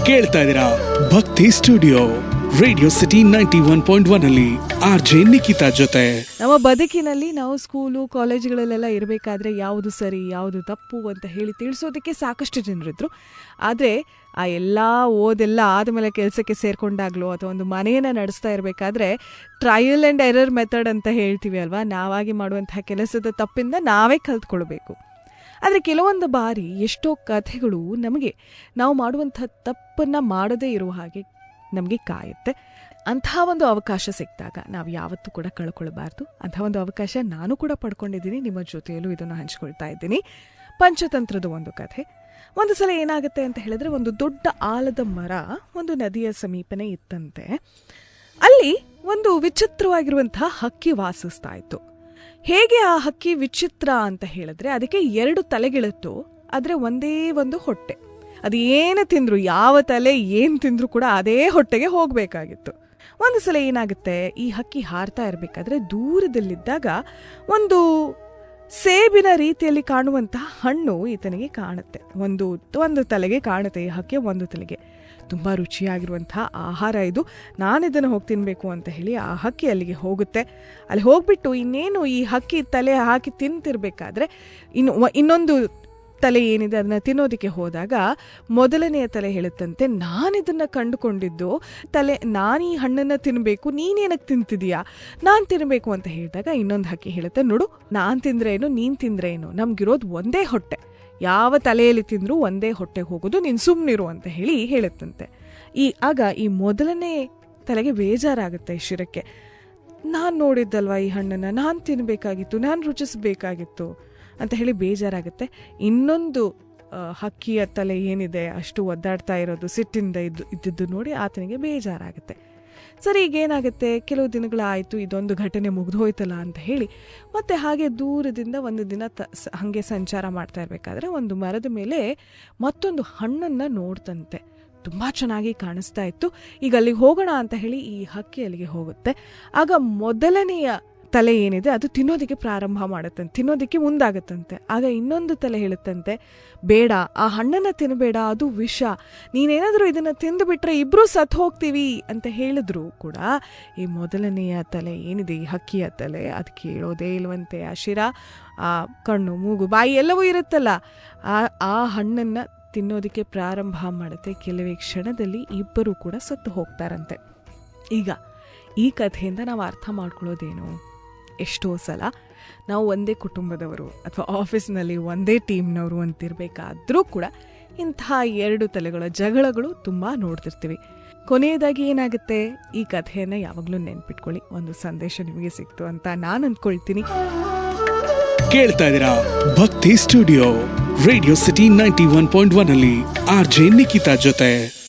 ಕೇಳ್ತಾ ಇದ್ದೀರಾ ಭಕ್ತಿ ಸ್ಟುಡಿಯೋ ರೇಡಿಯೋ ಸಿಟಿ 91.1 ಅಲ್ಲಿ RJ ನಿಖಿತಾ ಜೊತೆ. ನಮ್ಮ ಬದುಕಿನಲ್ಲಿ ನಾವು ಸ್ಕೂಲು ಕಾಲೇಜುಗಳಲ್ಲೆಲ್ಲ ಇರಬೇಕಾದ್ರೆ ಯಾವುದು ಸರಿ ಯಾವುದು ತಪ್ಪು ಅಂತ ಹೇಳಿ ತಿಳಿಸೋದಕ್ಕೆ ಸಾಕಷ್ಟು ಜನರಿದ್ರು. ಆದರೆ ಆ ಎಲ್ಲ ಓದೆಲ್ಲ ಆದಮೇಲೆ ಕೆಲಸಕ್ಕೆ ಸೇರ್ಕೊಂಡಾಗ್ಲೋ ಅಥವಾ ಒಂದು ಮನೆಯನ್ನು ನಡೆಸ್ತಾ ಇರಬೇಕಾದ್ರೆ ಟ್ರಯಲ್ ಆ್ಯಂಡ್ ಎರರ್ ಮೆಥಡ್ ಅಂತ ಹೇಳ್ತೀವಿ ಅಲ್ವಾ, ನಾವಾಗಿ ಮಾಡುವಂತಹ ಕೆಲಸದ ತಪ್ಪಿಂದ ನಾವೇ ಕಲ್ತ್ಕೊಳ್ಬೇಕು. ಆದರೆ ಕೆಲವೊಂದು ಬಾರಿ ಎಷ್ಟೋ ಕಥೆಗಳು ನಮಗೆ ನಾವು ಮಾಡುವಂಥ ತಪ್ಪನ್ನು ಮಾಡದೇ ಇರುವ ಹಾಗೆ ನಮಗೆ ಕಾಯುತ್ತೆ. ಅಂಥ ಒಂದು ಅವಕಾಶ ಸಿಕ್ಕಿದಾಗ ನಾವು ಯಾವತ್ತೂ ಕೂಡ ಕಳ್ಕೊಳ್ಬಾರ್ದು. ಅಂಥ ಒಂದು ಅವಕಾಶ ನಾನು ಕೂಡ ಪಡ್ಕೊಂಡಿದ್ದೀನಿ, ನಿಮ್ಮ ಜೊತೆಯಲ್ಲೂ ಇದನ್ನು ಹಂಚ್ಕೊಳ್ತಾ ಇದ್ದೀನಿ. ಪಂಚತಂತ್ರದ ಒಂದು ಕಥೆ. ಒಂದು ಸಲ ಏನಾಗುತ್ತೆ ಅಂತ ಹೇಳಿದ್ರೆ, ಒಂದು ದೊಡ್ಡ ಆಲದ ಮರ ಒಂದು ನದಿಯ ಸಮೀಪನೇ ಇತ್ತಂತೆ. ಅಲ್ಲಿ ಒಂದು ವಿಚಿತ್ರವಾಗಿರುವಂತಹ ಹಕ್ಕಿ ವಾಸಿಸ್ತಾ ಇತ್ತು. ಹೇಗೆ ಆ ಹಕ್ಕಿ ವಿಚಿತ್ರ ಅಂತ ಹೇಳಿದ್ರೆ, ಅದಕ್ಕೆ 2 ತಲೆಗಳಿತ್ತು, ಆದರೆ ಒಂದೇ ಒಂದು ಹೊಟ್ಟೆ. ಅದು ಏನು ತಿಂದ್ರು, ಯಾವ ತಲೆ ಏನು ತಿಂದ್ರು ಕೂಡ ಅದೇ ಹೊಟ್ಟೆಗೆ ಹೋಗಬೇಕಾಗಿತ್ತು. ಒಂದು ಸಲ ಏನಾಗುತ್ತೆ, ಈ ಹಕ್ಕಿ ಹಾರ್ತಾ ಇರಬೇಕಾದ್ರೆ ದೂರದಲ್ಲಿದ್ದಾಗ ಒಂದು ಸೇಬಿನ ರೀತಿಯಲ್ಲಿ ಕಾಣುವಂತಹ ಹಣ್ಣು ಈತನಿಗೆ ಕಾಣುತ್ತೆ. ಒಂದು ತಲೆಗೆ ಕಾಣುತ್ತೆ, ಈ ಹಕ್ಕಿಯ ಒಂದು ತಲೆಗೆ. ತುಂಬ ರುಚಿಯಾಗಿರುವಂತಹ ಆಹಾರ ಇದು, ನಾನಿದನ್ನು ಹೋಗಿ ತಿನ್ನಬೇಕು ಅಂತ ಹೇಳಿ ಆ ಹಕ್ಕಿ ಅಲ್ಲಿಗೆ ಹೋಗುತ್ತೆ. ಅಲ್ಲಿ ಹೋಗ್ಬಿಟ್ಟು ಇನ್ನೇನು ಈ ಹಕ್ಕಿ ತಲೆ ಹಾಕಿ ತಿಂತಿರ್ಬೇಕಾದ್ರೆ ಇನ್ನೊಂದು ತಲೆ ಏನಿದೆ ಅದನ್ನ ತಿನ್ನೋದಕ್ಕೆ ಹೋದಾಗ ಮೊದಲನೆಯ ತಲೆ ಹೇಳುತ್ತಂತೆ, ನಾನಿದನ್ನು ಕಂಡುಕೊಂಡಿದ್ದು ನಾನು ಈ ಹಣ್ಣನ್ನು ತಿನ್ನಬೇಕು, ನೀನೇನಕ್ಕೆ ತಿಂತಿದೀಯಾ, ನಾನು ತಿನ್ನಬೇಕು ಅಂತ ಹೇಳಿದಾಗ ಇನ್ನೊಂದು ಹಕ್ಕಿ ಹೇಳುತ್ತೆ, ನೋಡು, ನಾನು ತಿಂದ್ರೆ ಏನು ನೀನು ತಿಂದ್ರೆ ಏನು, ನಮ್ಗಿರೋದು ಒಂದೇ ಹೊಟ್ಟೆ, ಯಾವ ತಲೆಯಲ್ಲಿ ತಿಂದರೂ ಒಂದೇ ಹೊಟ್ಟೆಗೆ ಹೋಗೋದು, ನೀನು ಸುಮ್ಮನಿರು ಅಂತ ಹೇಳುತ್ತಂತೆ. ಆಗ ಈ ಮೊದಲನೇ ತಲೆಗೆ ಬೇಜಾರಾಗುತ್ತೆ ಶಿರಕ್ಕೆ. ನಾನು ನೋಡಿದ್ದಲ್ವ ಈ ಹಣ್ಣನ್ನು, ನಾನು ತಿನ್ನಬೇಕಾಗಿತ್ತು, ನಾನು ರುಚಿಸಬೇಕಾಗಿತ್ತು ಅಂತ ಹೇಳಿ ಬೇಜಾರಾಗುತ್ತೆ. ಇನ್ನೊಂದು ಹಕ್ಕಿಯ ತಲೆ ಏನಿದೆ ಅಷ್ಟು ಒದ್ದಾಡ್ತಾ ಇರೋದು ಸಿಟ್ಟಿಂದ ಇದ್ದದ್ದು ನೋಡಿ ಆತನಿಗೆ ಬೇಜಾರಾಗುತ್ತೆ. ಸರಿ, ಈಗೇನಾಗುತ್ತೆ, ಕೆಲವು ದಿನಗಳಾಯಿತು, ಇದೊಂದು ಘಟನೆ ಮುಗಿದು ಹೋಯ್ತಲ್ಲ ಅಂತ ಹೇಳಿ ಮತ್ತೆ ಹಾಗೆ ದೂರದಿಂದ ಒಂದು ದಿನ ಹಾಗೆ ಸಂಚಾರ ಮಾಡ್ತಾ ಇರಬೇಕಾದ್ರೆ ಒಂದು ಮರದ ಮೇಲೆ ಮತ್ತೊಂದು ಹಣ್ಣನ್ನು ನೋಡ್ತಂತೆ. ತುಂಬ ಚೆನ್ನಾಗಿ ಕಾಣಿಸ್ತಾ ಇತ್ತು. ಈಗ ಅಲ್ಲಿಗೆ ಹೋಗೋಣ ಅಂತ ಹೇಳಿ ಈ ಹಕ್ಕಿ ಅಲ್ಲಿಗೆ ಹೋಗುತ್ತೆ. ಆಗ ಮೊದಲನೆಯ ತಲೆ ಏನಿದೆ ಅದು ತಿನ್ನೋದಕ್ಕೆ ಪ್ರಾರಂಭ ಮಾಡುತ್ತಂತೆ, ತಿನ್ನೋದಕ್ಕೆ ಮುಂದಾಗುತ್ತಂತೆ. ಆಗ ಇನ್ನೊಂದು ತಲೆ ಹೇಳುತ್ತಂತೆ, ಬೇಡ, ಆ ಹಣ್ಣನ್ನು ತಿನ್ನಬೇಡ, ಅದು ವಿಷ, ನೀನೇನಾದರೂ ಇದನ್ನು ತಿಂದುಬಿಟ್ರೆ ಇಬ್ಬರೂ ಸತ್ತು ಹೋಗ್ತೀವಿ ಅಂತ ಹೇಳಿದ್ರು ಕೂಡ ಈ ಮೊದಲನೆಯ ತಲೆ ಏನಿದೆ, ಈ ಹಕ್ಕಿಯ ತಲೆ, ಅದು ಕೇಳೋದೇ ಇಲ್ವಂತೆ. ಆ ಶಿರ, ಆ ಕಣ್ಣು, ಮೂಗು, ಬಾಯಿ ಎಲ್ಲವೂ ಇರುತ್ತಲ್ಲ, ಆ ಹಣ್ಣನ್ನು ತಿನ್ನೋದಕ್ಕೆ ಪ್ರಾರಂಭ ಮಾಡುತ್ತೆ. ಕೆಲವೇ ಕ್ಷಣದಲ್ಲಿ ಇಬ್ಬರು ಕೂಡ ಸತ್ತು ಹೋಗ್ತಾರಂತೆ. ಈಗ ಈ ಕಥೆಯಿಂದ ನಾವು ಅರ್ಥ ಮಾಡ್ಕೊಳ್ಳೋದೇನು, ಎಷ್ಟೋ ಸಲ ನಾವು ಒಂದೇ ಕುಟುಂಬದವರು ಅಥವಾ ಆಫೀಸ್ನಲ್ಲಿ ಒಂದೇ ಟೀಮ್ನವರು ಅಂತಿರಬೇಕಾದ್ರೂ ಕೂಡ ಇಂತಹ 2 ತಲೆಗಳ ಜಗಳಗಳು ತುಂಬ ನೋಡ್ತಿರ್ತೀವಿ. ಕೊನೆಯದಾಗಿ ಏನಾಗುತ್ತೆ, ಈ ಕಥೆಯನ್ನು ಯಾವಾಗಲೂ ನೆನ್ಪಿಟ್ಕೊಳ್ಳಿ. ಒಂದು ಸಂದೇಶ ನಿಮಗೆ ಸಿಕ್ತು ಅಂತ ನಾನು ಅಂದ್ಕೊಳ್ತೀನಿ. ಕೇಳ್ತಾ ಇದ್ದೀರಾ ಭಕ್ತಿ ಸ್ಟುಡಿಯೋ ರೇಡಿಯೋ ಸಿಟಿ 91.1 ಅಲ್ಲಿ RJ ನಿಖಿತಾ ಜೊತೆ.